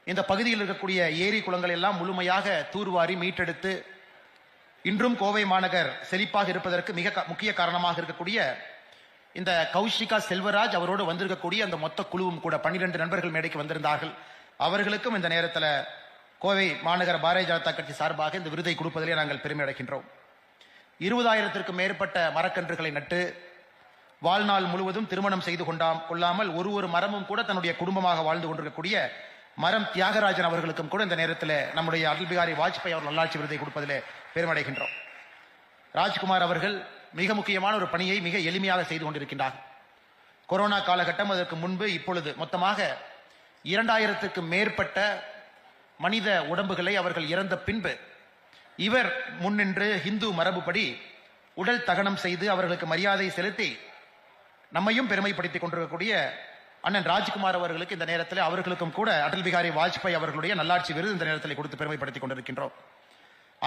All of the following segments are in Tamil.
இந்த பகுதியில் இருக்கக்கூடிய ஏரி குளங்கள் எல்லாம் முழுமையாக தூர்வாரி மீட்டெடுத்து இன்றும் கோவை மாநகர் செழிப்பாக இருப்பதற்கு மிக முக்கிய காரணமாக இருக்கக்கூடிய இந்த கௌஷிகா செல்வராஜ் அவரோடு வந்திருக்கக்கூடிய அந்த மொத்த குழுவும் கூட 12 நண்பர்கள் மேடைக்கு வந்திருந்தார்கள். அவர்களுக்கும் இந்த நேரத்தில் கோவை மாநகர பாரதிய ஜனதா கட்சி சார்பாக இந்த விருதை கொடுப்பதிலே நாங்கள் பெருமை அடைகின்றோம். 20,000க்கும் மேற்பட்ட மரக்கன்றுகளை நட்டு வாழ்நாள் முழுவதும் திருமணம் செய்து கொள்ளாமல் ஒரு மரமும் கூட தன்னுடைய குடும்பமாக வாழ்ந்து கொண்டிருக்கக்கூடிய மரம் தியாகராஜன் அவர்களுக்கும் கூட இந்த நேரத்தில் நம்முடைய அடல் பிகாரி வாஜ்பாய் அவர் நல்லாட்சி விருதை கொடுப்பதிலே பெருமடைகின்றோம். ராஜ்குமார் அவர்கள் மிக முக்கியமான ஒரு பணியை மிக எளிமையாக செய்து கொண்டிருக்கின்றார். கொரோனா காலகட்டம், அதற்கு முன்பு இப்பொழுது மொத்தமாக 2000க்கும் மேற்பட்ட மனித உடம்புகளை அவர்கள் இறந்த பின்பு இவர் முன்னின்று இந்து மரபுப்படி உடல் தகனம் செய்து அவர்களுக்கு மரியாதை செலுத்தி நம்மையும் பெருமைப்படுத்திக் கொண்டிருக்கக்கூடிய அண்ணன் ராஜ்குமார் அவர்களுக்கு இந்த நேரத்தில் அவர்களுக்கும் கூட அடல் பிகாரி வாஜ்பாய் அவர்களுடைய நல்லாட்சி விருது இந்த நேரத்தில் கொடுத்து பெருமைப்படுத்திக் கொண்டிருக்கின்றோம்.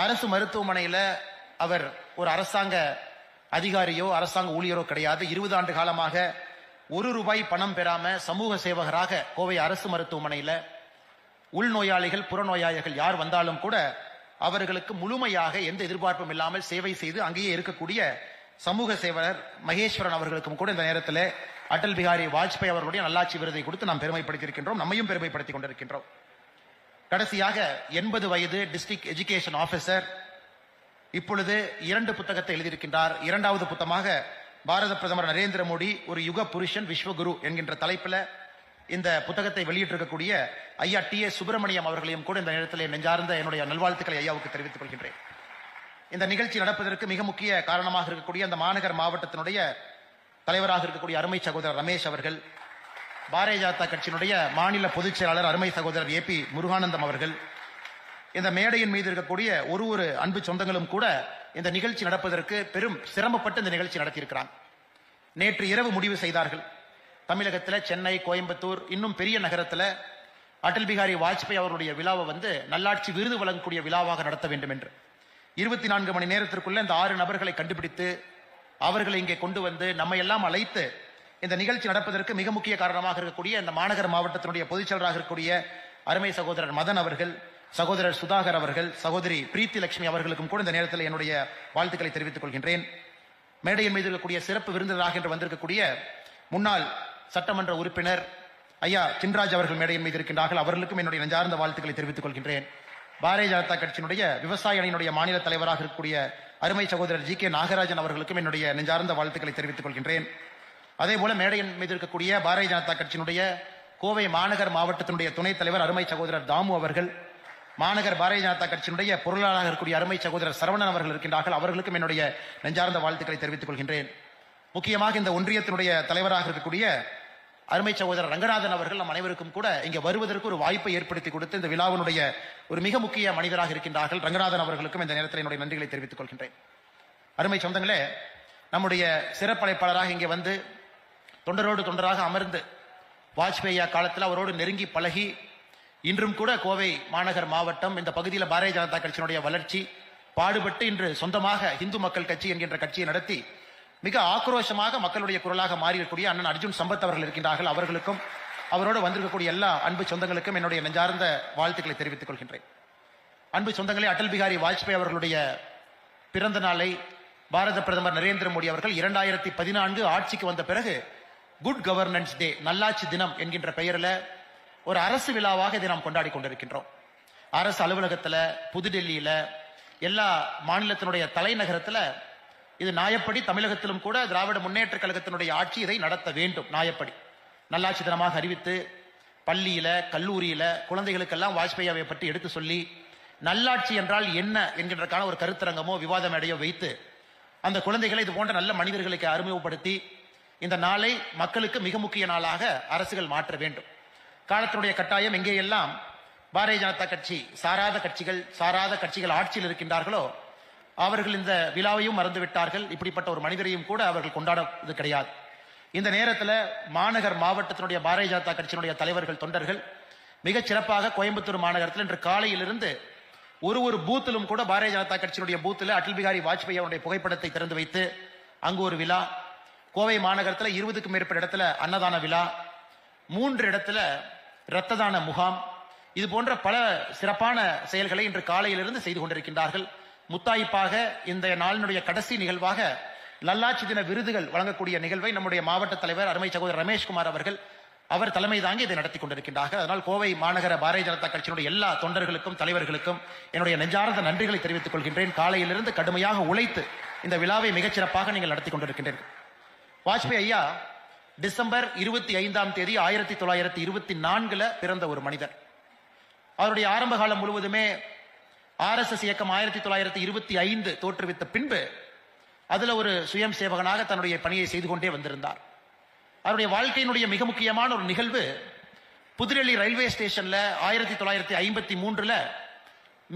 அரசு மருத்துவமனையில் அவர் ஒரு அரசாங்க அதிகாரியோ அரசாங்க ஊழியரோ கிடையாது. 20 ஆண்டு காலமாக ₹1 பணம் பெறாம சமூக சேவகராக கோவை அரசு மருத்துவமனையில் உள்நோயாளிகள் புறநோயாளிகள் யார் வந்தாலும் கூட அவர்களுக்கு முழுமையாக எந்த எதிர்பார்ப்பும் இல்லாமல் சேவை செய்து அங்கேயே இருக்கக்கூடிய சமூக சேவகர் மகேஸ்வரன் அவர்களுக்கும் கூட இந்த நேரத்தில் அடல் பிகாரி வாஜ்பாய் அவர்களுடைய நல்லாட்சி விருதை கொடுத்து நாம் பெருமைப்படுத்தியிருக்கின்றோம், நம்மையும் பெருமைப்படுத்திக் கொண்டிருக்கின்றோம். கடைசியாக 80 வயது டிஸ்ட்ரிக்ட் எஜுகேஷன் ஆபீசர் இப்பொழுது 2 புத்தகத்தை எழுதியிருக்கின்றார். 2வது புத்தகமாக பாரத பிரதமர் நரேந்திர மோடி ஒரு யுக புருஷன் விஸ்வகுரு என்கின்ற தலைப்பில் இந்த புத்தகத்தை வெளியிட்டிருக்கக்கூடிய ஐயா TS சுப்பிரமணியம் அவர்களையும் கூட இந்த நேரத்தில் நெஞ்சார்ந்த என்னுடைய நல்வாழ்த்துக்களை ஐயாவுக்கு தெரிவித்துக் கொள்கின்றேன். இந்த நிகழ்ச்சி நடப்பதற்கு மிக முக்கிய காரணமாக இருக்கக்கூடிய அந்த மாநகர் மாவட்டத்தினுடைய தலைவராக இருக்கக்கூடிய அருமை சகோதரர் ரமேஷ் அவர்கள், பாரதிய ஜனதா கட்சியினுடைய மாநில பொதுச் செயலாளர் அருமை சகோதரர் AP முருகானந்தம் அவர்கள், இந்த மேடையின் மீது இருக்கக்கூடிய ஒரு அன்பு சொந்தங்களும் கூட இந்த நிகழ்ச்சி நடப்பதற்கு பெரும் சிரமப்பட்டு இந்த நிகழ்ச்சி நடத்தியிருக்கிறாங்க. நேற்று இரவு முடிவு செய்தார்கள், தமிழகத்தில் சென்னை, கோயம்புத்தூர், இன்னும் பெரிய நகரத்தில் அடல் பிகாரி வாஜ்பாய் அவருடைய விழாவை நல்லாட்சி விருது வழங்கக்கூடிய விழாவாக நடத்த வேண்டும் என்று 24 மணி நேரத்திற்குள்ள இந்த 6 நபர்களை கண்டுபிடித்து அவர்களை இங்கே கொண்டு வந்து நம்மை எல்லாம் அழைத்து இந்த நிகழ்ச்சி நடப்பதற்கு மிக முக்கிய காரணமாக இருக்கக்கூடிய இந்த மாநகர மாவட்டத்தினுடைய பொதுச் செயலராக இருக்கக்கூடிய அருமை சகோதரர் மதன் அவர்கள், சகோதரர் சுதாகர் அவர்கள், சகோதரி பிரீத்தி லட்சுமி அவர்களுக்கும் கூட இந்த நேரத்தில் என்னுடைய வாழ்த்துக்களை தெரிவித்துக் கொள்கின்றேன். மேடையின் மீது இருக்கக்கூடிய சிறப்பு விருந்தினராக என்று வந்திருக்கக்கூடிய முன்னாள் சட்டமன்ற உறுப்பினர் ஐயா சின்ராஜ் அவர்கள் மேடையின் மீது இருக்கின்றார்கள். அவர்களுக்கும் என்னுடைய நெஞ்சார்ந்த வாழ்த்துக்களை தெரிவித்துக் கொள்கின்றேன். பாரதிய ஜனதா கட்சியினுடைய விவசாய அணியினுடைய மாநில தலைவராக இருக்கக்கூடிய அருமை சகோதரர் GK நாகராஜன் அவர்களுக்கும் என்னுடைய நெஞ்சார்ந்த வாழ்த்துக்களை தெரிவித்துக் கொள்கின்றேன். அதே போல மேடையின் மீது இருக்கக்கூடிய பாரதிய ஜனதா கட்சியினுடைய கோவை மாநகர் மாவட்டத்தினுடைய துணைத் தலைவர் அருமை சகோதரர் தாமு அவர்கள், மாநகர் பாரதிய ஜனதா கட்சியினுடைய பொருளாளராக இருக்கக்கூடிய அருமை சகோதரர் சரவணன் அவர்கள் இருக்கின்றார்கள். அவர்களுக்கும் என்னுடைய நெஞ்சார்ந்த வாழ்த்துக்களை தெரிவித்துக் கொள்கின்றேன். முக்கியமாக இந்த ஒன்றியத்தினுடைய தலைவராக இருக்கக்கூடிய அருமை சகோதரர் ரங்கநாதன் அவர்கள் நம் அனைவருக்கும் கூட இங்கே வருவதற்கு ஒரு வாய்ப்பை ஏற்படுத்தி கொடுத்து இந்த விழாவினுடைய ஒரு மிக முக்கிய மனிதராக இருக்கின்றார்கள். ரங்கநாதன் அவர்களுக்கும் இந்த நேரத்தில் என்னுடைய நன்றிகளை தெரிவித்துக் கொள்கின்றேன். அருமை சொந்தங்களே, நம்முடைய சிறப்பழைப்பாளராக இங்கே வந்து தொண்டரோடு தொண்டராக அமர்ந்து வாஜ்பாய் காலத்தில் அவரோடு நெருங்கி பழகி இன்றும் கூட கோவை மாநகர் மாவட்டம் இந்த பகுதியில் பாரதிய ஜனதா கட்சியினுடைய வளர்ச்சி பாடுபட்டு இன்று சொந்தமாக இந்து மக்கள் கட்சி என்கின்ற கட்சியை நடத்தி மிக ஆக்ரோஷமாக மக்களுடைய குரலாக மாறியிருக்கக்கூடிய அண்ணன் அர்ஜுன் சம்பத் அவர்கள் இருக்கின்றார்கள். அவர்களுக்கும் அவரோடு வந்திருக்கக்கூடிய எல்லா அன்பு சொந்தங்களுக்கும் என்னுடைய நெஞ்சார்ந்த வாழ்த்துக்களை தெரிவித்துக் கொள்கின்றேன். அன்பு சொந்தங்களே, அடல் பிகாரி வாஜ்பாய் அவர்களுடைய பிறந்த நாளை பாரத பிரதமர் நரேந்திர மோடி அவர்கள் 2014 ஆட்சிக்கு வந்த பிறகு குட் கவர்னன்ஸ் டே, நல்லாட்சி தினம் என்கின்ற பெயரில் ஒரு அரசு விழாவாக இதை நாம் கொண்டாடி கொண்டிருக்கின்றோம். அரசு அலுவலகத்தில், புதுடெல்லியில், எல்லா மாநிலத்தினுடைய தலைநகரத்தில் இது நியாயப்படி தமிழகத்திலும் கூட திராவிட முன்னேற்ற கழகத்தினுடைய ஆட்சி இதை நடத்த வேண்டும். நியாயப்படி நல்லாட்சி தினமாக அறிவித்து பள்ளியில, கல்லூரியில குழந்தைகளுக்கெல்லாம் வாஜ்பாயை பற்றி எடுத்து சொல்லி நல்லாட்சி என்றால் என்ன என்கின்றக்கான ஒரு கருத்தரங்கமோ விவாத மேடையோ வைத்து அந்த குழந்தைகளை இது போன்ற நல்ல மனிதர்களுக்கு அறிமுகப்படுத்தி இந்த நாளை மக்களுக்கு மிக முக்கிய நாளாக அரசுகள் மாற்ற வேண்டும். காலத்தினுடைய கட்டாயம் எங்கேயெல்லாம் பாரதிய ஜனதா கட்சி சாராத கட்சிகள் ஆட்சியில் இருக்கின்றார்களோ அவர்கள் இந்த விழாவையும் மறந்துவிட்டார்கள். இப்படிப்பட்ட ஒரு மனிதரையும் கூட அவர்கள் கொண்டாடுவது கிடையாது. இந்த நேரத்தில் மாநகர் மாவட்டத்தினுடைய பாரதிய ஜனதா கட்சியினுடைய தலைவர்கள், தொண்டர்கள் மிகச் சிறப்பாக கோயம்புத்தூர் மாநகரத்தில் இன்று காலையிலிருந்து ஒரு பூத்திலும் கூட பாரதிய ஜனதா கட்சியினுடைய பூத்தில் அடல் பிகாரி வாஜ்பாய் அவருடைய புகைப்படத்தை திறந்து வைத்து அங்கு ஒரு விழா, கோவை மாநகரத்தில் 20க்கும் மேற்பட்ட இடத்துல அன்னதான விழா, 3 இடத்துல இரத்த தான முகாம், இது போன்ற பல சிறப்பான செயல்களை இன்று காலையிலிருந்து செய்து கொண்டிருக்கின்றார்கள். முத்தாய்ப்பாக இந்த நாளினுடைய கடைசி நிகழ்வாக நல்லாட்சி தின விருதுகள் வழங்கக்கூடிய நிகழ்வை நம்முடைய மாவட்ட தலைவர் அருமை சகோதரர் ரமேஷ்குமார் அவர்கள் அவர் தலைமை தாங்கி இதை நடத்தி கொண்டிருக்கின்றார்கள். அதனால் கோவை மாநகர பாரதிய ஜனதா கட்சியினுடைய எல்லா தொண்டர்களுக்கும் தலைவர்களுக்கும் என்னுடைய நெஞ்சார்ந்த நன்றிகளை தெரிவித்துக் கொள்கின்றேன். காலையிலிருந்து கடுமையாக உழைத்து இந்த விழாவை மிகச்சிறப்பாக நீங்கள் நடத்தி கொண்டிருக்கின்றீர்கள். வாஜ்பாய் ஐயா டிசம்பர் 25 1924 பிறந்த ஒரு மனிதர். அவருடைய ஆரம்ப காலம் முழுவதுமே RSS இயக்கம் 1925 தோற்றுவித்த பின்பு அதுல ஒரு சுயம் சேவகனாக தன்னுடைய பணியை செய்து கொண்டே வந்திருந்தார். அவருடைய வாழ்க்கையினுடைய மிக முக்கியமான ஒரு நிகழ்வு புதுடெல்லி ரயில்வே ஸ்டேஷன்ல 1953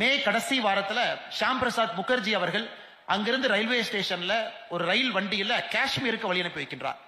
மே கடைசி வாரத்துல ஷாம் பிரசாத் முகர்ஜி அவர்கள் அங்கிருந்து ரயில்வே ஸ்டேஷன்ல ஒரு ரயில் வண்டியில காஷ்மீருக்கு வழி அனுப்பி வைக்கின்றார்.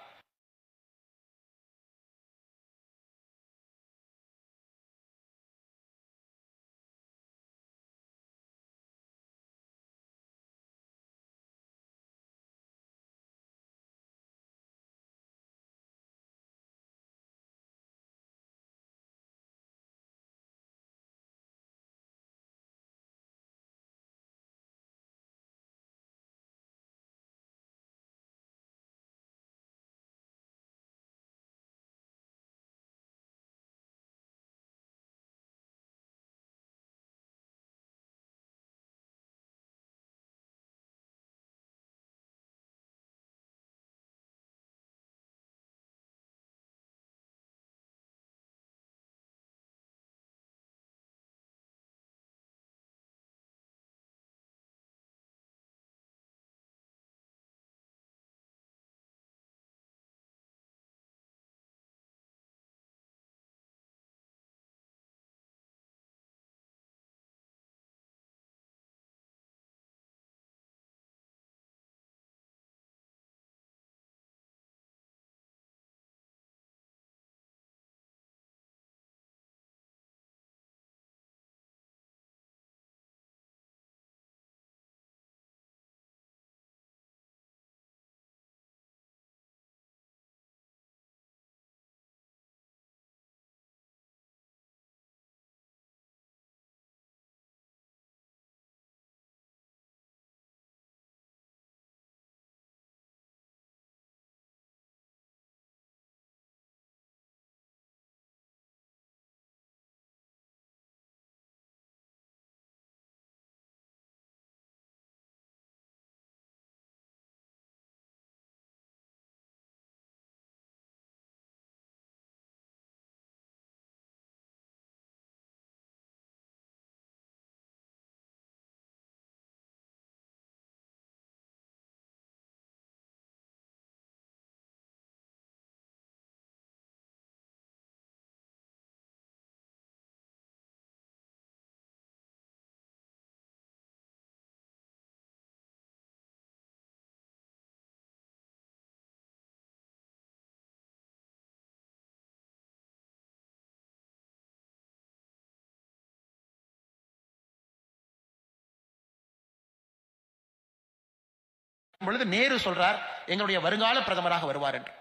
பொழுது நேரு சொல்றார் எங்களுடைய வருங்கால பிரதமராக வருவார் என்று.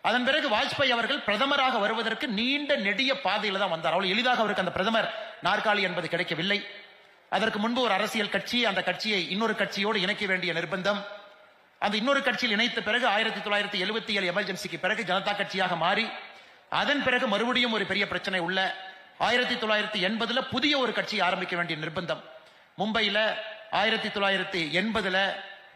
அதன் பிறகு வாஜ்பாய் அவர்கள் பிரதமராக வருவதற்கு நீண்ட நெடிய பாதையில தான் வந்தார். அவ்வளவு எளிதாக அவருக்கு அந்த பிரதமர் நாற்காலி என்பது கிடைக்கவில்லை. அதற்கு முன்பு ஒரு அரசியல் கட்சி, அந்த கட்சியை இன்னொரு கட்சியோடு இணைக்க வேண்டிய நிர்பந்தம், அந்த இன்னொரு கட்சியில் இணைத்த பிறகு 1977 எமர்ஜென்சிக்கு பிறகு ஜனதா கட்சியாக மாறி அதன் பிறகு மறுபடியும் ஒரு பெரிய பிரச்சனை உள்ள 1980 புதிய ஒரு கட்சி ஆரம்பிக்க வேண்டிய நிர்பந்தம். மும்பையில 1980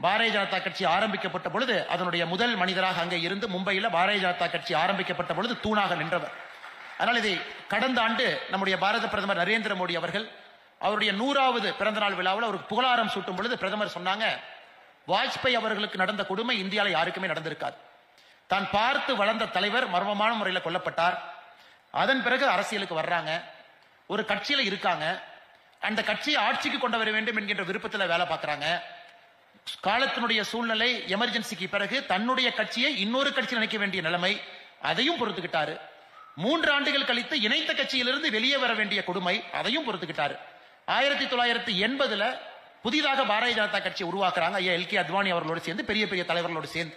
பாரதிய ஜனதா கட்சி ஆரம்பிக்கப்பட்ட பொழுது அதனுடைய முதல் மனிதராக அங்கே இருந்து மும்பையில பாரதிய ஜனதா கட்சி ஆரம்பிக்கப்பட்ட பொழுது தூணாக நின்றவர். அதனால் இதை கடந்த ஆண்டு நம்முடைய பாரத பிரதமர் நரேந்திர மோடி அவர்கள் அவருடைய 100வது பிறந்த நாள் விழாவில் அவருக்கு புகழாரம் சூட்டும் பொழுது பிரதமர் சொன்னாங்க, வாஜ்பாய் அவர்களுக்கு நடந்த கொடுமை இந்தியாவில் யாருக்குமே நடந்திருக்காது. தான் பார்த்து வளர்ந்த தலைவர் மர்மமான முறையில் கொல்லப்பட்டார். அதன் பிறகு அரசியலுக்கு வர்றாங்க, ஒரு கட்சியில இருக்காங்க, அந்த கட்சியை ஆட்சிக்கு கொண்டு வர வேண்டும் என்கின்ற விருப்பத்தில் வேலை பார்க்கிறாங்க. காலத்தினுடைய சூழ்நிலை எமர்ஜென்சிக்கு பிறகு தன்னுடைய கட்சியை இன்னொரு கட்சி நினைக்க வேண்டிய நிலைமை, அதையும் பொறுத்துக்கிட்டாரு. 3 ஆண்டுகள் கழித்து இணைத்த கட்சியிலிருந்து வெளியே வர வேண்டிய கொடுமை, அதையும் பொறுத்துக்கிட்டாரு. 1980 புதிதாக பாரதிய ஜனதா கட்சி உருவாக்குறாங்க. ஐயா LK அத்வானி அவர்களோடு சேர்ந்து, பெரிய பெரிய தலைவர்களோடு சேர்ந்து.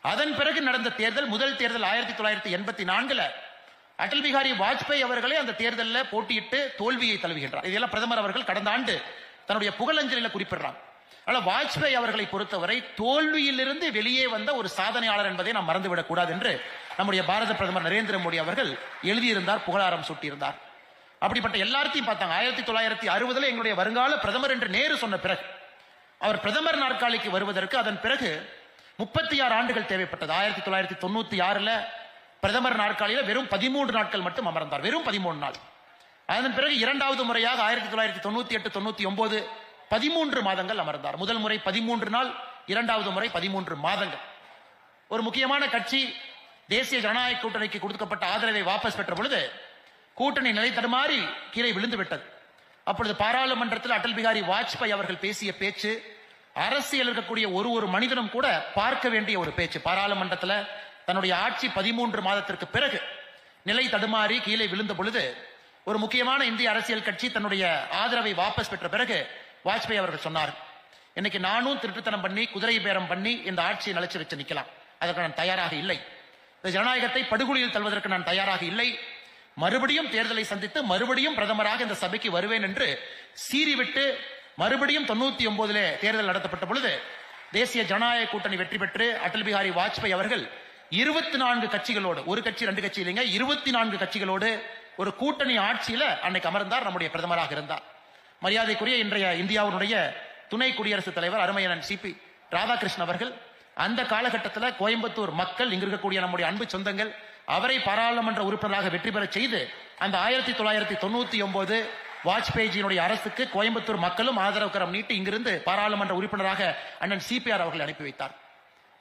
அதன் பிறகு நடந்த தேர்தல், முதல் தேர்தல் 1984 அடல் பிகாரி வாஜ்பாய் அவர்களே அந்த தேர்தலில் போட்டியிட்டு தோல்வியை தழுவுகின்றார். இதெல்லாம் பிரதமர் அவர்கள் கடந்த ஆண்டு தன்னுடைய புகழஞ்சலில் குறிப்பிடுறாங்க. ஆனால் வாஜ்பாய் அவர்களை பொறுத்தவரை தோல்வியிலிருந்து வெளியே வந்த ஒரு சாதனையாளர் என்பதை நாம் மறந்துவிடக் கூடாது என்று நம்முடைய பாரத பிரதமர் நரேந்திர மோடி அவர்கள் எழுதியிருந்தார், புகழாரம் சூட்டியிருந்தார். அப்படிப்பட்ட எல்லாத்தையும் பார்த்தாங்க. 1960 எங்களுடைய வருங்கால பிரதமர் என்று நேரு சொன்ன பிறகு அவர் பிரதமர் நாற்காலிக்கு வருவதற்கு அதன் பிறகு 36 ஆண்டுகள் தேவைப்பட்டது. 1996 பிரதமர் நாற்காலியில வெறும் 13 நாட்கள் மட்டும் அமர்ந்தார், வெறும் 13 நாள். அதன் பிறகு இரண்டாவது முறையாக 1998, 99 13 மாதங்கள் அமர்ந்தார். முதல் முறை 13 நாள், இரண்டாவது முறை 13 மாதங்கள். ஒரு முக்கியமான கட்சி தேசிய ஜனநாயக கூட்டணிக்கு கொடுக்கப்பட்ட ஆதரவை வாபஸ் பெற்ற பொழுது கூட்டணி நிலை தடுமாறி கீழே விழுந்து விட்டது. அப்பொழுது பாராளுமன்றத்தில் அடல் பிகாரி வாஜ்பாய் அவர்கள் பேசிய பேச்சு அரசியல் இருக்கக்கூடிய ஒரு மனிதனும் கூட பார்க்க வேண்டிய ஒரு பேச்சு. பாராளுமன்றத்தில் தன்னுடைய ஆட்சி 13 மாதத்திற்கு பிறகு நிலை தடுமாறி கீழே விழுந்த பொழுது ஒரு முக்கியமான இந்திய அரசியல் கட்சி தன்னுடைய ஆதரவை வாபஸ் பெற்ற பிறகு வாஜ்பாய் அவர்கள் சொன்னார், இன்னைக்கு நானும் திருட்டுத்தனம் பண்ணி குதிரை பேரம் பண்ணி இந்த ஆட்சியை நிலைச்சு வச்சு நிக்கலாம், அதற்கு நான் தயாராக இல்லை. இந்த ஜனநாயகத்தை படுகொலியில் தள்ளுவதற்கு நான் தயாராக இல்லை. மறுபடியும் தேர்தலை சந்தித்து மறுபடியும் பிரதமராக இந்த சபைக்கு வருவேன் என்று சீறிவிட்டு மறுபடியும் 99 தேர்தல் நடத்தப்பட்ட பொழுது தேசிய ஜனநாயக கூட்டணி வெற்றி பெற்று அடல் பிகாரி வாஜ்பாய் அவர்கள் 24 கட்சிகளோடு, ஒரு கட்சி 2 கட்சி இல்லைங்க, 24 கட்சிகளோடு ஒரு கூட்டணி ஆட்சியில அன்னைக்கு அமர்ந்தார், நம்முடைய பிரதமராக இருந்தார். மரியாதைக்குரிய இன்றைய இந்தியாவுடைய துணை குடியரசுத் தலைவர் அருமையனன் சிபி ராதாகிருஷ்ணன் அவர்கள் அந்த காலகட்டத்தில் கோயம்புத்தூர் மக்கள், இங்கு இருக்கக்கூடிய நம்முடைய அன்பு சொந்தங்கள், அவரை பாராளுமன்ற உறுப்பினராக வெற்றி பெற செய்து அந்த 1999 வாஜ்பாயினுடைய அரசுக்கு கோயம்புத்தூர் மக்களும் ஆதரவு கரம் நீட்டி இங்கிருந்து பாராளுமன்ற உறுப்பினராக அண்ணன் சிபிஆர் அவர்கள் அனுப்பி வைத்தார்.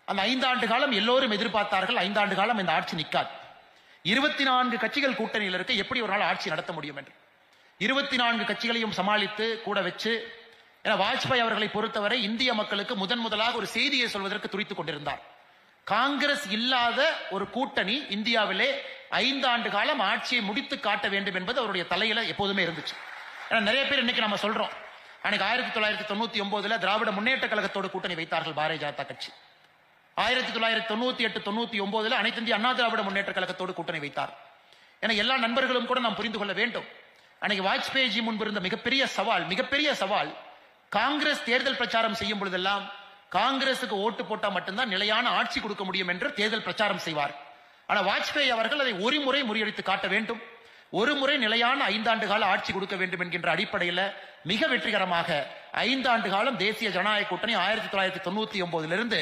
அந்த 5 ஆண்டு காலம் எல்லோரும் எதிர்பார்த்தார்கள், 5 ஆண்டு காலம் இந்த ஆட்சி நிற்காது. 24 கட்சிகள் கூட்டணியில் இருக்க எப்படி ஒரு நாள் ஆட்சி நடத்த முடியும் என்று 24 கட்சிகளையும் சமாளித்து கூட வச்சு, வாஜ்பாய் அவர்களை பொறுத்தவரை இந்திய மக்களுக்கு முதலாக ஒரு செய்தியை சொல்வதற்கு துடித்துக் கொண்டிருந்தார். காங்கிரஸ் இல்லாத ஒரு கூட்டணி இந்தியாவிலே 5 ஆண்டு காலம் ஆட்சியை முடித்து காட்ட வேண்டும் என்பது அவருடைய தலையில எப்போதுமே இருந்துச்சு. நிறைய பேர் இன்னைக்கு நம்ம சொல்றோம், அன்னைக்கு 1999 திராவிட முன்னேற்ற கழகத்தோடு கூட்டணி வைத்தார்கள் பாரதிய ஜனதா கட்சி. 1998, 99 அனைத்து இந்திய அண்ணா திராவிட முன்னேற்ற கழகத்தோடு கூட்டணி வைத்தார். என எல்லா நண்பர்களும் கூட நாம் புரிந்து கொள்ள வேண்டும். அன்னைக்கு வாஜ்பாய் முன்பு இருந்த மிகப்பெரிய சவால் காங்கிரஸ் தேர்தல் பிரச்சாரம் செய்யும் பொழுதெல்லாம் காங்கிரசுக்கு ஓட்டு போட்டா மட்டும்தான் நிலையான ஆட்சி கொடுக்க முடியும் என்று தேர்தல் பிரச்சாரம் செய்வார். ஆனா வாஜ்பாய் அவர்கள் அதை ஒரு முறை முறியடித்து காட்ட வேண்டும், ஒரு முறை நிலையான 5 ஆண்டு கால ஆட்சி கொடுக்க வேண்டும் என்கின்ற அடிப்படையில் மிக வெற்றிகரமாக 5 ஆண்டு காலம் தேசிய ஜனநாயக கூட்டணி 1999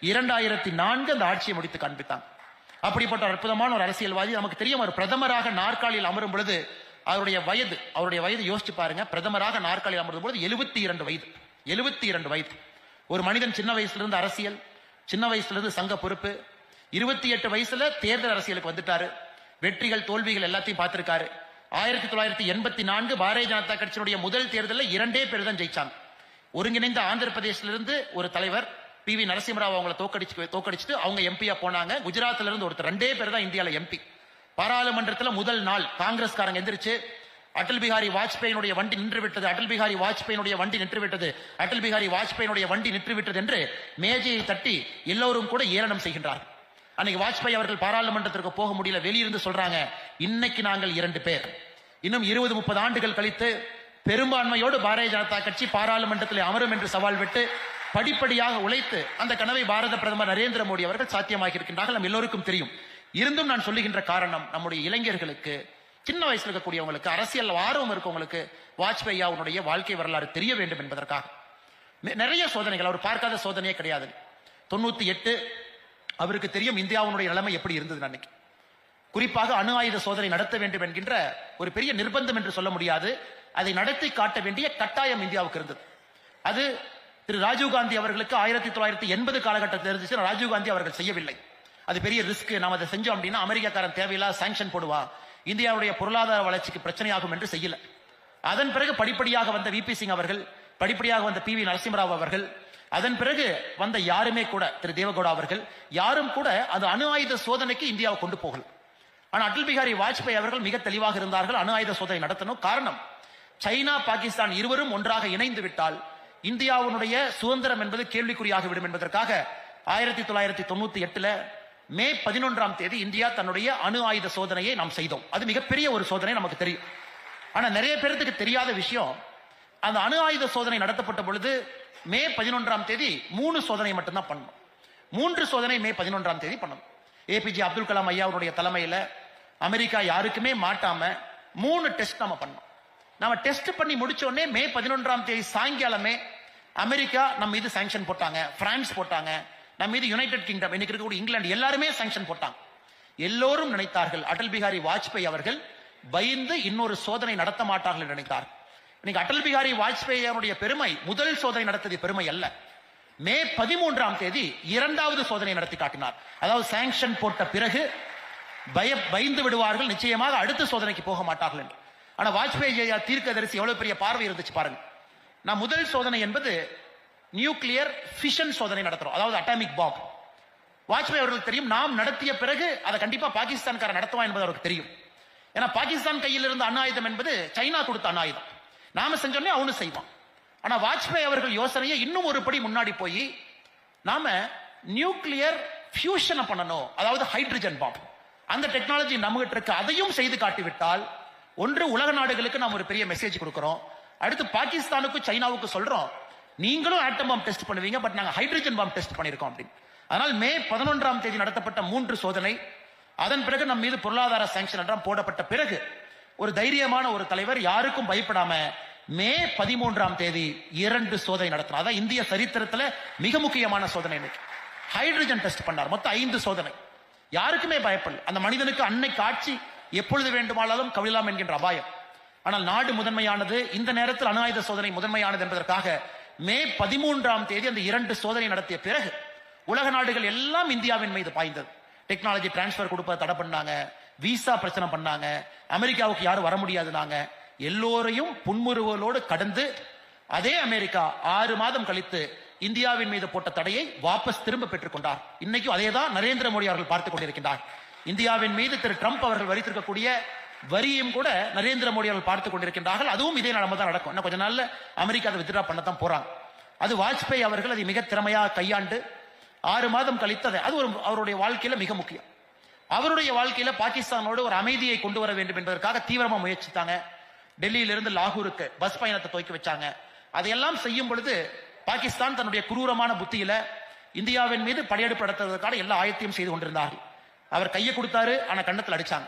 2004 அந்த ஆட்சியை முடித்து காண்பித்தாங்க. அப்படிப்பட்ட அற்புதமான ஒரு அரசியல்வாதி. நமக்கு தெரியும், ஒரு பிரதமராக நாற்காலியில் அமரும் பொழுது அவருடைய வயது யோசிச்சு பாருங்க. பிரதமராக நாற்காலியில் அமரும் பொழுது 72 வயது. ஒரு மனிதன் சின்ன வயசுல இருந்து அரசியல், சின்ன வயசுல இருந்து சங்க பொறுப்பு, 28 வயசுல தேர்தல் அரசியலுக்கு வந்துட்டாரு. வெற்றிகள் தோல்விகள் எல்லாத்தையும் பார்த்திருக்காரு. 1984 பாரதிய ஜனதா கட்சியினுடைய முதல் தேர்தலில் 2 பேர் தான் ஜெயிச்சாங்க. ஒருங்கிணைந்த ஆந்திர பிரதேசத்திலிருந்து ஒரு தலைவர் PV நரசிம்மராவ் அவங்களை தோக்கடிச்சுட்டு அவங்க எம்பியா போனாங்க. குஜராத்ல இருந்து ஒருத்தர், 2 பேர் தான் இந்தியால எம்பி. பாராளுமன்றத்தில் முதல் நாள் காங்கிரஸ்காரங்க எந்திரிச்சு அடல் பிகாரி வாஜ்பாயினுடைய வண்டி நின்று விட்டது, அடல் பிகாரி வாஜ்பாயினுடைய வண்டி நின்று விட்டது, அடல் பிகாரி வாஜ்பாயினுடைய வண்டி நின்று விட்டது என்று மேஜையை தட்டி எல்லோரும் கூட ஏளனம் செய்கின்றார்கள். அன்னைக்கு வாஜ்பாய் அவர்கள் பாராளுமன்றத்திற்கு போக முடியல, வெளியிருந்து சொல்றாங்க, இன்னைக்கு நாங்கள் 2 பேர், இன்னும் 20-30 ஆண்டுகள் கழித்து பெரும்பான்மையோடு பாரதிய ஜனதா கட்சி பாராளுமன்றத்தில் அமரும் என்று சவால் விட்டு படிப்படியாக உழைத்து அந்த கனவை பாரத பிரதமர் நரேந்திர மோடி அவர்கள் சாத்தியமாக்கி இருக்கின்றார்கள். நம்ம எல்லோருக்கும் தெரியும். இருந்தும் நான் சொல்லுகின்ற காரணம், நம்முடைய இளைஞர்களுக்கு, சின்ன வயசுல இருக்கக்கூடியவங்களுக்கு, அரசியல் ஆர்வம் இருக்கவங்களுக்கு வாஜ்பாய் அவருடைய வாழ்க்கை வரலாறு தெரிய வேண்டும் என்பதற்காக நிறைய சோதனைகள், அவர் பார்க்காத சோதனையே கிடையாது. 98 அவருக்கு தெரியும் இந்தியாவுடைய நிலைமை எப்படி இருந்தது. அன்னைக்கு குறிப்பாக அணு ஆயுத சோதனை நடத்த வேண்டும் என்கின்ற ஒரு பெரிய நிர்பந்தம் என்று சொல்ல முடியாது, அதை நடத்தி காட்ட வேண்டிய கட்டாயம் இந்தியாவுக்கு இருந்தது. அது திரு ராஜீவ்காந்தி அவர்களுக்கு 1980 காலகட்டத்தில் இருந்துச்சு. ராஜீவ்காந்தி அவர்கள் செய்யவில்லை. அது பெரிய ரிஸ்க், நாம் அதை செஞ்சோம் அப்படின்னா அமெரிக்காக்காரன் தேவையில்லாத சாங்ஷன் போடுவா, இந்தியாவுடைய பொருளாதார வளர்ச்சிக்கு பிரச்சனையாகும் என்று செய்யல. அதன் பிறகு படிப்படியாக வந்த VP சிங் அவர்கள், படிப்படியாக வந்த PV நரசிம்மராவ் அவர்கள், அதன் பிறகு வந்த யாருமே கூட, திரு தேவகவுடா அவர்கள், யாரும் கூட அது அணு ஆயுத சோதனைக்கு இந்தியாவை கொண்டு போகல. ஆனா அடல் பிகாரி வாஜ்பாய் அவர்கள் மிக தெளிவாக இருந்தார்கள், அணு ஆயுத சோதனை நடத்தணும். காரணம், சைனா பாகிஸ்தான் இருவரும் ஒன்றாக இணைந்து விட்டால் இந்தியாவுடைய சுதந்திரம் என்பது கேள்விக்குறியாகிவிடும் என்பதற்காக 1998 மே 11ஆம் தேதி இந்தியா தன்னுடைய அணு ஆயுத சோதனையை நாம் செய்தோம். அது மிகப்பெரிய ஒரு சோதனை, நமக்கு தெரியும். ஆனா நிறைய பேருக்கு தெரியாத விஷயம், அந்த அணு ஆயுத சோதனை நடத்தப்பட்ட பொழுது மே 11ஆம் தேதி 3 சோதனை மட்டும்தான் பண்ணணும். 3 சோதனை மே 11ஆம் தேதி பண்ணணும். ஏபிஜே அப்துல் கலாம் ஐயாவுடைய தலைமையில அமெரிக்கா யாருக்குமே மாட்டாம 3 டெஸ்ட் நம்ம பண்ணோம். நம்ம டெஸ்ட் பண்ணி முடிச்ச உடனே மே 11ஆம் தேதி சாயங்காலமே அமெரிக்கா நம்ம மீது சாங்ஷன் போட்டாங்க, பிரான்ஸ் போட்டாங்க, நம்ம மீது யுனைடெட் கிங்டம், இன்னைக்கு இருக்கக்கூடிய இங்கிலாந்து, எல்லாருமே சாங்ஷன் போட்டாங்க. எல்லோரும் நினைத்தார்கள் அடல் பிகாரி வாஜ்பாய் அவர்கள் பயந்து இன்னொரு சோதனை நடத்த மாட்டார்கள் என்று நினைத்தார். இன்னைக்கு அடல் பிகாரி வாஜ்பாய் அவருடைய பெருமை முதல் சோதனை நடத்திய பெருமை அல்ல. மே 13ஆம் தேதி 2வது சோதனை நடத்தி காட்டினார். அதாவது சாங்ஷன் போட்ட பிறகு பயந்து விடுவார்கள், நிச்சயமாக அடுத்த சோதனைக்கு போக மாட்டார்கள் என்று. ஆனா வாஜ்பாய் ஐயா தீர்க்கதரிசி எவ்வளவு பெரிய பார்வை இருந்துச்சு பாருங்க. நான் முதல் சோதனை என்பது நியூக்ளியர் ஃபிஷன் சோதனை நடத்துறோம், அதாவது அட்டாமிக் பாம்பு. வாஜ்பாய் அவர்களுக்கு தெரியும், நாம் நடத்திய பிறகு அதை கண்டிப்பா பாகிஸ்தான்கார நடத்துவான் என்பது அவருக்கு தெரியும். ஏன்னா பாகிஸ்தான் கையில் இருந்த அணு ஆயுதம் என்பது சைனா கொடுத்த அணு ஆயுதம், நாம செஞ்சோன்னே அவனு செய்வான். ஆனா வாஜ்பாய் அவர்கள் யோசனையை இன்னும் ஒரு படி முன்னாடி போய் நாம நியூக்ளியர் ஃபியூஷனை பண்ணணும், அதாவது ஹைட்ரஜன் பாம்பு, அந்த டெக்னாலஜி நம்மகிட்ட இருக்கு, அதையும் செய்து காட்டிவிட்டால் ஒன்று உலக நாடுகளுக்கு நாம் ஒரு பெரிய மெசேஜ் கொடுக்கிறோம், அடுத்து பாகிஸ்தானுக்கும் சைனாவுக்கு சொல்றோம் நீங்களும் ஆட்டம் பாம்பு டெஸ்ட் பண்ணுவீங்க, பட் நாங்க ஹைட்ரஜன் பாம்பு டெஸ்ட் பண்ணிருக்கோம் அப்படின்னு. அதனால் மே 11ஆம் தேதி நடத்தப்பட்ட 3 சோதனை, அதன் பிறகு நம் மீது பொருளாதார சாங்ஷன் எல்லாம் போடப்பட்ட பிறகு ஒரு தைரியமான ஒரு தலைவர் யாருக்கும் பயப்படாம மே 13ஆம் தேதி 2 சோதனை நடத்தினார். அதான் இந்திய சரித்திரத்துல மிக முக்கியமான சோதனை. ஹைட்ரஜன் டெஸ்ட் பண்ணார். மொத்தம் 5 சோதனை. யாருக்குமே பயப்படல. அந்த மனிதனுக்கு அன்னைக்கு ஆட்சி எப்பொழுது வேண்டுமானாலும் கவிழலாம் என்கின்ற அபாயம். ஆனால் நாடு முதன்மையானது, இந்த நேரத்தில் அணு ஆயுத சோதனை முதன்மையானது என்பதற்காக மே 13ஆம் தேதி அந்த 2 சோதனை நடத்திய பிறகு உலக நாடுகள் எல்லாம் இந்தியாவின் மீது பாய்ந்தது. டெக்னாலஜி டிரான்ஸ்பர் கொடுப்பதை தடை பண்ணாங்க, விசா பிரச்சனை பண்ணாங்க, அமெரிக்காவுக்கு யாரும் வர முடியாது, நாங்க எல்லோரையும் புன்முறுவலோடு கடந்து அதே அமெரிக்கா 6 மாதம் கழித்து இந்தியாவின் மீது போட்ட தடையை வாபஸ் திரும்ப பெற்றுக் கொண்டார். இன்னைக்கும் அதே தான் நரேந்திர மோடி அவர்கள் பார்த்துக் கொண்டிருக்கின்றார். இந்தியாவின் மீது திரு ட்ரம்ப் அவர்கள் வரித்திருக்கக்கூடிய வரியும் கூட நரேந்திர மோடி அவர்கள் பார்த்துக் கொண்டிருக்கின்றார்கள். அதுவும் இதே நிலைமை தான் நடக்கும். இன்னும் கொஞ்ச நாள்ல அமெரிக்கா அதை வித்ட்ரா பண்ணத்தான் போறாங்க. அது வாஜ்பாய் அவர்கள் அதை மிக திறமையாக கையாண்டு 6 மாதம் கழித்தது. அது ஒரு அவருடைய வாழ்க்கையில மிக முக்கியம். அவருடைய வாழ்க்கையில பாகிஸ்தானோடு ஒரு அமைதியை கொண்டு வர வேண்டும் என்பதற்காக தீவிரமா முயற்சித்தாங்க. டெல்லியிலிருந்து லாகூருக்கு பஸ் பயணத்தை துவக்கி வச்சாங்க. அதையெல்லாம் செய்யும் பொழுது பாகிஸ்தான் தன்னுடைய குரூரமான புத்தியில இந்தியாவின் மீது படையெடுப்பு நடத்துவதற்கான எல்லா ஆயத்தையும் செய்து கொண்டிருந்தார்கள். அவர் கையை கொடுத்தாரு, ஆனா கண்ணத்தில் அடிச்சாங்க.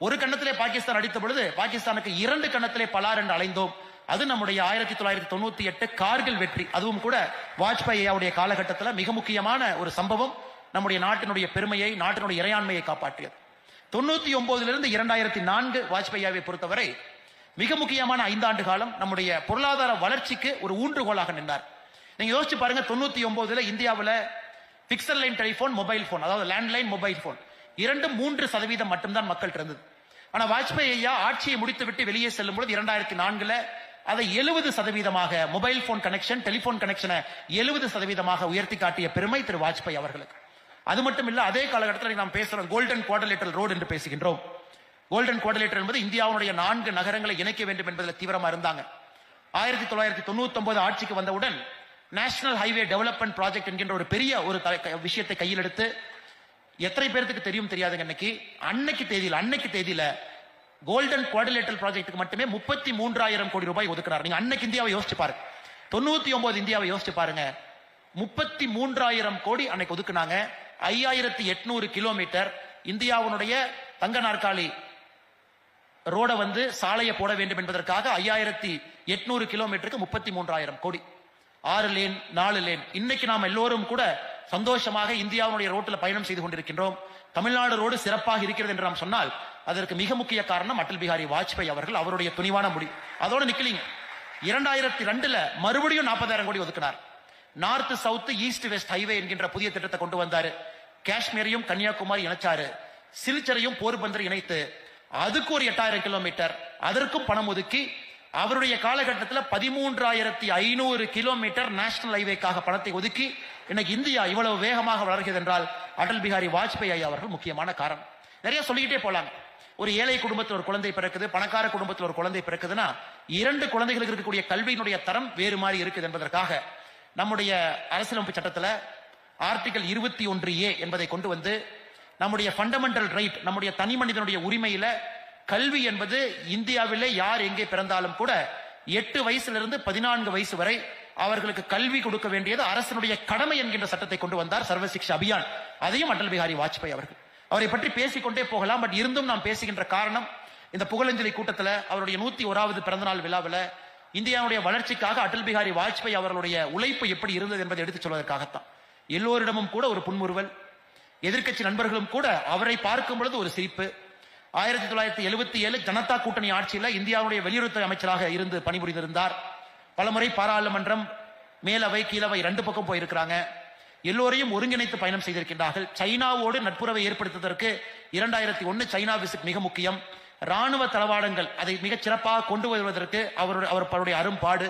ஒரு கண்ணத்திலே பாகிஸ்தான் அடித்த பொழுது பாகிஸ்தானுக்கு 2 கண்ணத்திலே பலார் என்று அலைந்தோம். அது நம்முடைய 1998 கார்கில் வெற்றி. அதுவும் கூட வாஜ்பாய் ஐயாவுடைய காலகட்டத்தில் மிக முக்கியமான ஒரு சம்பவம், நம்முடைய நாட்டினுடைய பெருமையை, நாட்டினுடைய இறையாண்மையை காப்பாற்றியது. 99 2004 வாஜ்பாய் ஐயாவை பொறுத்தவரை மிக முக்கியமான 5 ஆண்டு காலம் நம்முடைய பொருளாதார வளர்ச்சிக்கு ஒரு ஊன்றுகோலாக நின்றார். நீங்க யோசிச்சு பாருங்க, 99 இந்தியாவில் pixel line telephone, mobile phone, அதாவது லேண்ட்லைன் மொபைல் போன் 2-3% மட்டும்தான் மக்கள் இருந்தது. ஆனா வாஜ்பாய் ஐயா ஆட்சியை முடித்து விட்டு வெளியே செல்லும் பொழுது 2004 அதை 70% மொபைல் போன் கனெக்ஷன், டெலிபோன் கனெக்ஷனை 70% உயர்த்தி காட்டிய பெருமை திரு வாஜ்பாய் அவர்களுக்கு. அது மட்டும் இல்ல, அதே காலகட்டத்தில் நாம் பேசுறோம் கோல்டன் குவாட்ரிலேட்டரல் ரோடு என்று பேசுகின்றோம். கோல்டன் குவாட்ரிலேட்டர் என்பது இந்தியாவுடைய 4 நகரங்களை இணைக்க வேண்டும் என்பதில் தீவிரமா இருந்தாங்க. 1999 ஆட்சிக்கு வந்தவுடன் நேஷனல் ஹைவே டெவலப்மெண்ட் ப்ராஜெக்ட் என்கின்ற ஒரு பெரிய ஒரு விஷயத்தை கையில் எடுத்து, எத்தனை பேருக்கு தெரியும் தெரியாதுங்க, அன்னைக்கு தேதியில கோல்டன் குவாட்ரிலேட்டரல் ப்ராஜெக்ட்டுக்கு மட்டுமே 33,000 கோடி ரூபாய் ஒதுக்குறார். நீங்க அன்னைக்கு இந்தியாவை யோசிச்சு பாருங்க, 99 இந்தியாவை யோசிச்சு பாருங்க, 33,000 கோடி அன்னைக்கு ஒதுக்குனாங்க. 5,800 கிலோமீட்டர் இந்தியாவுடைய தங்க நாற்காலி ரோட சாலையை போட வேண்டும் என்பதற்காக 5,800 கிலோமீட்டருக்கு 33,000 கோடி. 6 லேன் 4 லேன். இன்னைக்கு நாம் எல்லோரும் கூட சந்தோஷமாக இந்தியாவுடைய ரோட்டில் பயணம் செய்து கொண்டிருக்கின்றோம். தமிழ்நாடு ரோடு சிறப்பாக இருக்கிறது என்று நாம் சொன்னால் அதற்கு மிக முக்கிய காரணம் அடல் பிகாரி வாஜ்பாய் அவர்கள், அவருடைய துணிவான முடிவு. அதோட நிக்கலீங்க, 2002 மறுபடியும் 40,000 கோடி ஒதுக்கினார். North south east west highway என்கின்ற புதிய திட்டத்தை கொண்டு வந்தாரு. காஷ்மீரையும் கன்னியாகுமரி இணைச்சாரு, சில்சரையும் போர்பந்தர் இணைத்து அதுக்கு ஒரு 8,000 கிலோமீட்டர், அதற்கும் பணம் ஒதுக்கி அவருடைய காலகட்டத்தில் 13,500 கிலோமீட்டர் நேஷனல் ஹைவேக்காக பணத்தை ஒதுக்கி இன்னைக்கு இந்தியா இவ்வளவு வேகமாக வளர்கிறது என்றால் அடல் பிகாரி வாஜ்பாய் ஐயா அவர்கள் முக்கியமான காரணம். நிறைய சொல்லிக்கிட்டே போலாங்க. ஒரு ஏழை குடும்பத்தில் ஒரு குழந்தை பிறக்குது, பணக்கார குடும்பத்தில் ஒரு குழந்தை பிறக்குதுன்னா 2 குழந்தைகளுக்கு இருக்கக்கூடிய கல்வியினுடைய தரம் வேறு மாதிரி இருக்குது என்பதற்காக நம்முடைய அரசியலமைப்பு சட்டத்தில் ஆர்டிகல் 21A என்பதை கொண்டு வந்து நம்முடைய ஃபண்டமெண்டல் ரைட், நம்முடைய தனி மனிதனுடைய உரிமையில கல்வி என்பது இந்தியாவிலே யார் எங்கே பிறந்தாலும் கூட 8 வயசிலிருந்து 14 வயசு வரை அவர்களுக்கு கல்வி கொடுக்க வேண்டியது அரசனுடைய கடமை என்கின்ற சட்டத்தை கொண்டு வந்தார், சர்வ சிக்ஷா அபியான். அதையும் அடல் பிஹாரி வாஜ்பாய் அவர்கள். அவரை பற்றி பேசிக்கொண்டே போகலாம். பட் இருந்தும் நாம் பேசுகின்ற காரணம், இந்த புகழஞ்சலி கூட்டத்தில் அவருடைய 101வது பிறந்தநாள் விழாவில் இந்தியாவுடைய வளர்ச்சிக்காக அடல் பிஹாரி வாஜ்பாய் அவர்களுடைய உழைப்பு எப்படி இருந்தது என்பதை எடுத்துச் சொல்வதற்காகத்தான். எல்லோரிடமும் கூட ஒரு புன்முறுவல், எதிர்க்கட்சி நண்பர்களும் கூட அவரை பார்க்கும் பொழுது ஒரு சிரிப்பு. 1977 ஜனதா கூட்டணி ஆட்சியில் இந்தியாவுடைய வெளியுறவுத்துறை அமைச்சராக இருந்து பணிபுரிந்திருந்தார். பலமுறை பாராளுமன்றம் மேலவை கீழவை 2 பக்கம் போயிருக்கிறாங்க. எல்லோரையும் ஒருங்கிணைத்து பயணம் செய்திருக்கின்றார்கள். சைனாவோடு நட்புறவை ஏற்படுத்துவதற்கு 2001 சைனா விசிட் மிக முக்கியம். ராணுவ தளவாடங்கள் அதை மிகச் சிறப்பாக கொண்டு வருவதற்கு அவருடைய அரும்பாடு.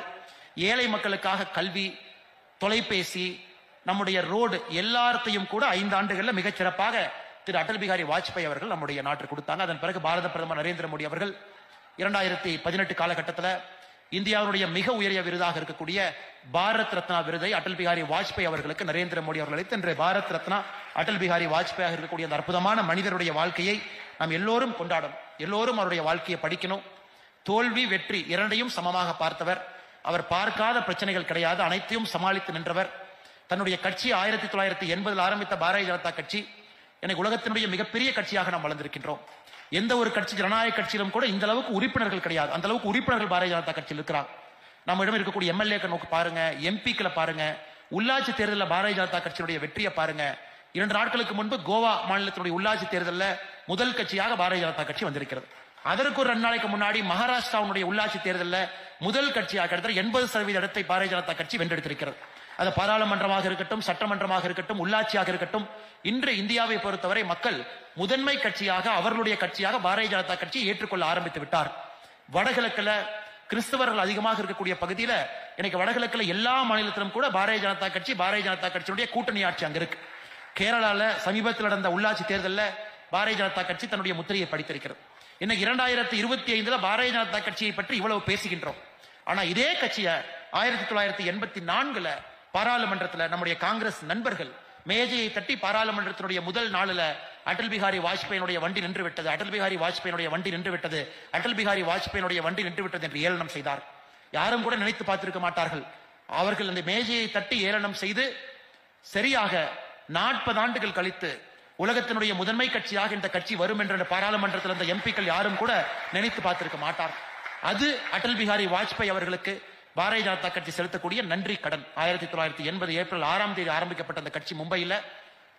ஏழை மக்களுக்காக கல்வி, தொலைபேசி, நம்முடைய ரோடு எல்லாத்தையும் கூட 5 ஆண்டுகள்ல மிகச் சிறப்பாக திரு அடல் பிஹாரி வாஜ்பாய் அவர்கள் நம்முடைய நாட்டிற்கு கொடுத்தாங்க. அதன் பிறகு பாரத பிரதமர் நரேந்திர மோடி அவர்கள் 2018 காலகட்டத்தில் இந்தியாவுடைய மிக உயரிய விருதாக இருக்கக்கூடிய பாரத் ரத்னா விருதை அடல் பிஹாரி வாஜ்பாய் அவர்களுக்கு நரேந்திர மோடி அவர்கள் அளித்து, இன்று பாரத் ரத்னா அடல் பிஹாரி வாஜ்பாய் இருக்கக்கூடிய அந்த அற்புதமான மனிதருடைய வாழ்க்கையை நாம் எல்லோரும் கொண்டாடணும். எல்லோரும் அவருடைய வாழ்க்கையை படிக்கணும். தோல்வி வெற்றி இரண்டையும் சமமாக பார்த்தவர். அவர் பார்க்காத பிரச்சனைகள் கிடையாது, அனைத்தையும் சமாளித்து நின்றவர். தன்னுடைய கட்சி 1980 ஆரம்பித்த பாரதிய ஜனதா கட்சி எனக்கு உலகத்தினுடைய மிகப்பெரிய கட்சியாக நாம் வளர்ந்திருக்கின்றோம். எந்த ஒரு கட்சி, ஜனநாயக கட்சியிலும் கூட இந்த அளவுக்கு உறுப்பினர்கள் கிடையாது. அந்த அளவுக்கு உறுப்பினர்கள் பாரதிய ஜனதா கட்சியில் இருக்கிறார். நம்மிடம் இருக்கக்கூடிய எம்எல்ஏக்கள் நோக்கு பாருங்க, எம்பிக்களை பாருங்க, உள்ளாட்சி தேர்தலில் பாரதிய ஜனதா கட்சியுடைய வெற்றியை பாருங்க. 2 நாட்களுக்கு முன்பு கோவா மாநிலத்தினுடைய உள்ளாட்சி தேர்தலில் முதல் கட்சியாக பாரதிய ஜனதா கட்சி வந்திருக்கிறது. அதற்கு ஒரு 2 நாளைக்கு முன்னாடி மகாராஷ்டிராவுடைய உள்ளாட்சி தேர்தலில் முதல் கட்சியாக கிட்டத்தட்ட 80% இடத்தை பாரதிய ஜனதா கட்சி வென்றெடுத்திருக்கிறது. அது பாராளுமன்றமாக இருக்கட்டும், சட்டமன்றமாக இருக்கட்டும், உள்ளாட்சியாக இருக்கட்டும், இன்று இந்தியாவை பொறுத்தவரை மக்கள் முதன்மை கட்சியாக, அவர்களுடைய கட்சியாக பாரதிய ஜனதா கட்சியை ஏற்றுக்கொள்ள ஆரம்பித்து விட்டார். வடகிழக்குல கிறிஸ்தவர்கள் அதிகமாக இருக்கக்கூடிய பகுதியில் எனக்கு வடகிழக்குல எல்லா மாநிலத்திலும் கூட பாரதிய ஜனதா கட்சியுடைய கூட்டணி ஆட்சி அங்க இருக்கு. கேரளால சமீபத்தில் நடந்த உள்ளாட்சி தேர்தலில் பாரதிய ஜனதா கட்சி தன்னுடைய முத்திரையை படித்திருக்கிறது. இன்னைக்கு 2025 பாரதிய ஜனதா கட்சியை பற்றி இவ்வளவு பேசுகின்றோம். ஆனா இதே கட்சியை 1984 பாராளுமன்றத்தில் நம்முடைய காங்கிரஸ் நண்பர்கள் மேஜையை தட்டி பாராளுமன்றத்தினுடைய முதல் நாளில் அடல் பிஹாரி வாஜ்பாயினுடைய வண்டி நின்று விட்டது, அடல் பிஹாரி வாஜ்பாயினுடைய வண்டி நின்று விட்டது, அடல் பிஹாரி வாஜ்பாயினுடைய வண்டி நின்று விட்டது என்று ஏளனம் செய்தார். யாரும் கூட நினைத்து பார்த்திருக்க மாட்டார்கள். அவர்கள் அந்த மேஜையை தட்டி ஏளனம் செய்து சரியாக 40 ஆண்டுகள் கழித்து உலகத்தினுடைய முதன்மை கட்சியாக இந்த கட்சி வரும் என்ற பாராளுமன்றத்தில் அந்த எம்பிக்கள் யாரும் கூட நினைத்து பார்த்திருக்க மாட்டார். அது அடல் பிஹாரி வாஜ்பாய் அவர்களுக்கு பாரதிய ஜனதா கட்சி செலுத்தக்கூடிய நன்றி கடன். 1980 ஏப்ரல் 6ஆம் தேதி ஆரம்பிக்கப்பட்ட அந்த கட்சி மும்பையில்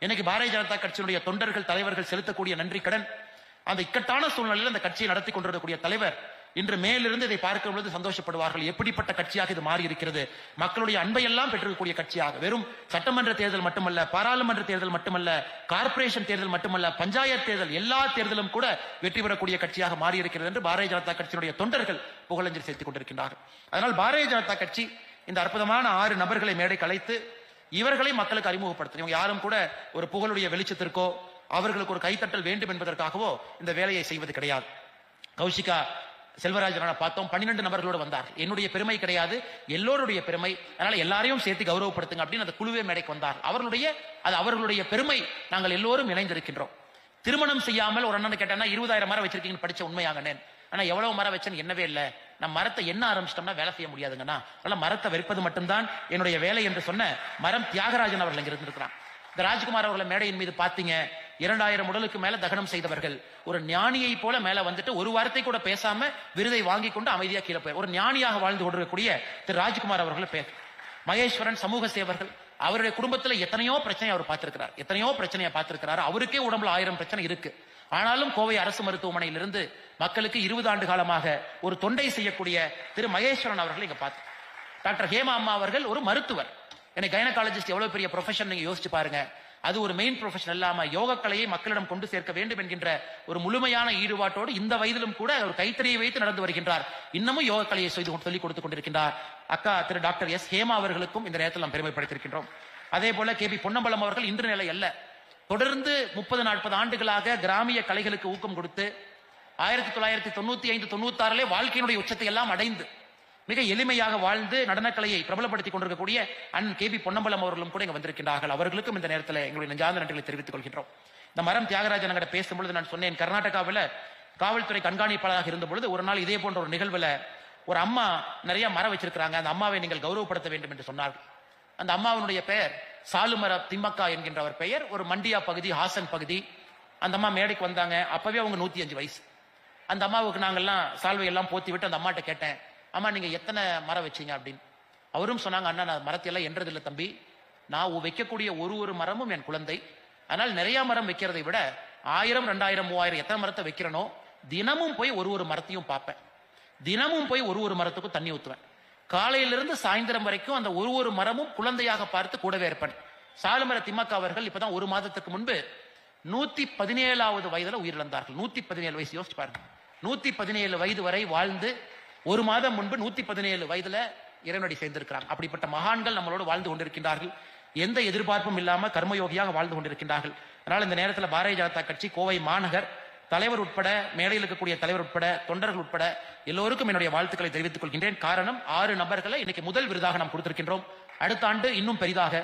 இன்னைக்கு பாரதிய ஜனதா கட்சியினுடைய தொண்டர்கள், தலைவர்கள் செலுத்தக்கூடிய நன்றி கடன். அந்த இக்கட்டான சூழ்நிலையில் அந்த கட்சியை நடத்தி கொண்டிருக்கக்கூடிய தலைவர் இன்று மேலிருந்து இதை பார்க்கும் பொழுது சந்தோஷப்படுவார்கள். எப்படிப்பட்ட கட்சியாக இது மாறி இருக்கிறது, மக்களுடைய அன்பை எல்லாம் பெற்றிருக்கக்கூடிய கட்சியாக. வெறும் சட்டமன்ற தேர்தல் மட்டுமல்ல, பாராளுமன்ற தேர்தல் மட்டுமல்ல, கார்ப்பரேஷன் தேர்தல் மட்டுமல்ல, பஞ்சாயத்து தேர்தல், எல்லா தேர்தலும் கூட வெற்றி பெறக்கூடிய கட்சியாக மாறி இருக்கிறது என்று பாரதிய ஜனதா கட்சியினுடைய தொண்டர்கள் புகழஞ்சல் சேர்த்துக் கொண்டிருக்கின்றார்கள். அதனால் பாரதிய ஜனதா கட்சி இந்த அற்புதமான 6 நபர்களை மேடைக்கு அழைத்து இவர்களை மக்களுக்கு அறிமுகப்படுத்தும். இவங்க யாரும் கூட ஒரு புகழுடைய வெளிச்சத்திற்கோ அவர்களுக்கு ஒரு கைத்தட்டல் வேண்டும் என்பதற்காகவோ இந்த வேலையை செய்வது கிடையாது. கௌஷிகா செல்வராஜ் பார்த்தோம், 12 நபர்களோடு வந்தார். என்னுடைய பெருமை கிடையாது, எல்லோருடைய பெருமை. அதனால எல்லாரையும் சேர்த்து கௌரவப்படுத்துங்க அப்படின்னு அந்த குழுவே மேடைக்கு வந்தார். அவர்களுடைய பெருமை. நாங்கள் எல்லோரும் இணைந்திருக்கின்றோம். திருமணம் செய்யாமல் ஒரு அண்ணன் கேட்டானா 20,000 மரம் வச்சிருக்கீங்கன்னு படிச்ச உண்மையாங்கண்ணே. ஆனா எவ்வளவு மரம் வச்சேன்னு என்னவே இல்லை. நம்ம மரத்தை என்ன ஆரம்பிச்சிட்டோம்னா வேலை செய்ய முடியாதுங்கண்ணா, அதனால மரத்தை வெறுப்பது மட்டும்தான் என்னுடைய வேலை என்று சொன்ன மரம் தியாகராஜன் அவர்கள் இங்க இருந்திருக்கிறான். இந்த ராஜ்குமார் அவர்களை மேடையின் மீது பாத்தீங்க, 2000 உடலுக்கு மேல தகனம் செய்தவர்கள். ஒரு ஞானியை போல மேல வந்துட்டு ஒரு வார்த்தை கூட பேசாம விருதை வாங்கி கொண்டு அமைதியா கீழே போய் ஒரு ஞானியாக வாழ்ந்து கொண்டிருக்கக்கூடிய திரு ராஜ்குமார் அவர்களை பேர். மகேஸ்வரன் சமூக சேவர்கள், அவருடைய குடும்பத்துல எத்தனையோ பிரச்சனை அவர் பார்த்திருக்கிறார், எத்தனையோ பிரச்சனையை பார்த்திருக்கிறார். அவருக்கே உடம்புல 1000 பிரச்சனை இருக்கு. ஆனாலும் கோவை அரசு மருத்துவமனையிலிருந்து மக்களுக்கு 20 ஆண்டு காலமாக ஒரு தொண்டை செய்யக்கூடிய திரு மகேஸ்வரன் அவர்களை இங்க பார்த்து. டாக்டர் ஹேமா அம்மா அவர்கள் ஒரு மருத்துவர். எனக்கு கைனகாலஜிஸ்ட் எவ்வளவு பெரிய ப்ரொஃபஷன் நீங்க யோசிச்சு பாருங்க. அது ஒரு மெயின் ப்ரொஃபஷன் இல்லாம யோக கலையை மக்களிடம் கொண்டு சேர்க்க வேண்டும் என்கின்ற ஒரு முழுமையான ஈடுபாட்டோடு இந்த வயதிலும் கூட ஒரு கைத்தறியை வைத்து நடந்து வருகின்றார். இன்னமும் யோக கலையை சொல்லிக் கொடுத்துக் கொண்டிருக்கின்றார். அக்கா திரு டாக்டர் எஸ் ஹேமா அவர்களுக்கும் இந்த நேரத்தில் நாம் பெருமைப்படுத்திருக்கின்றோம். அதே போல கே பி பொன்னம்பலம் அவர்கள் இன்று நிலை அல்ல, தொடர்ந்து 30-40 ஆண்டுகளாக கிராமிய கலைகளுக்கு ஊக்கம் கொடுத்து 1995-96 வாழ்க்கையினுடைய உச்சத்தை எல்லாம் அடைந்து மிக எளிமையாக வாழ்ந்து நடனக்கலையை பிரபலப்படுத்திக் கொண்டிருக்கக்கூடிய அண்ணன் கே பி பொன்னம்பலம் அவர்களும் கூட இங்க வந்திருக்கின்றார்கள். அவர்களுக்கும் இந்த நேரத்தில் எங்களுடைய நெஞ்சார்ந்த நன்றிகளை தெரிவித்துக் கொள்கின்றோம். இந்த மரம் தியாகராஜன் கிட்ட பேசும்பொழுது நான் சொன்னேன், கர்நாடகாவில் காவல்துறை கண்காணிப்பாளராக இருந்த பொழுது ஒரு நாள் இதே போன்ற ஒரு நிகழ்வுல ஒரு அம்மா நிறைய மரம் வச்சிருக்கிறாங்க, அந்த அம்மாவை நீங்கள் கௌரவப்படுத்த வேண்டும் என்று சொன்னார்கள். அந்த அம்மாவினுடைய பெயர் சாலுமர திம்மக்கா என்கின்ற அவர் பெயர். ஒரு மண்டியா பகுதி, ஹாசன் பகுதி. அந்த அம்மா மேடைக்கு வந்தாங்க. அப்பவே அவங்க 105 வயசு. அந்த அம்மாவுக்கு நாங்கெல்லாம் சால்வை எல்லாம் போத்தி விட்டு அந்த அம்மாட்ட கேட்டேன், அம்மா நீங்க எத்தனை மரம் வச்சீங்க அப்படின்னு. அவரும் சொன்னாங்க, அண்ணா நான் மரத்தையெல்லாம் என்றதில்லை தம்பி, நான் வைக்கக்கூடிய ஒரு மரமும் என் குழந்தை. அதனால் நிறைய மரம் வைக்கிறதை விட 1000, 2000, 3000 எத்தனை மரத்தை வைக்கிறனோ தினமும் போய் ஒரு மரத்தையும் பார்ப்பேன். தினமும் போய் ஒரு மரத்துக்கும் தண்ணி ஊத்துவேன். காலையிலிருந்து சாயந்தரம் வரைக்கும் அந்த ஒரு மரமும் குழந்தையாக பார்த்து கூடவே இருப்பேன். சாலுமர திம்மக்கா அவர்கள் இப்பதான் 1 மாதத்துக்கு முன்பு 117வது வயதுல உயிரிழந்தார்கள். 117 வயசு, யோசிச்சு பாருங்க. 117 வயது வரை வாழ்ந்து 1 மாதம் முன்பு 117 வயதுல இறைவனடி சேர்ந்திருக்கிறாங்க. அப்படிப்பட்ட மகான்கள் நம்மளோடு வாழ்ந்து கொண்டிருக்கின்றார்கள். எந்த எதிர்பார்ப்பும் இல்லாம கர்மயோகியாக வாழ்ந்து கொண்டிருக்கின்றார்கள். அதனால் இந்த நேரத்தில் பாரதிய ஜனதா கட்சி கோவை மாநகர் தலைவர் உட்பட, மேடையில் இருக்கக்கூடிய தலைவர் உட்பட, தொண்டர்கள் உட்பட எல்லோருக்கும் என்னுடைய வாழ்த்துக்களை தெரிவித்துக் கொள்கின்றேன். காரணம் 6 நபர்களை இன்னைக்கு முதல் விருதாக நாம் கொடுத்திருக்கின்றோம். அடுத்த ஆண்டு இன்னும் பெரிதாக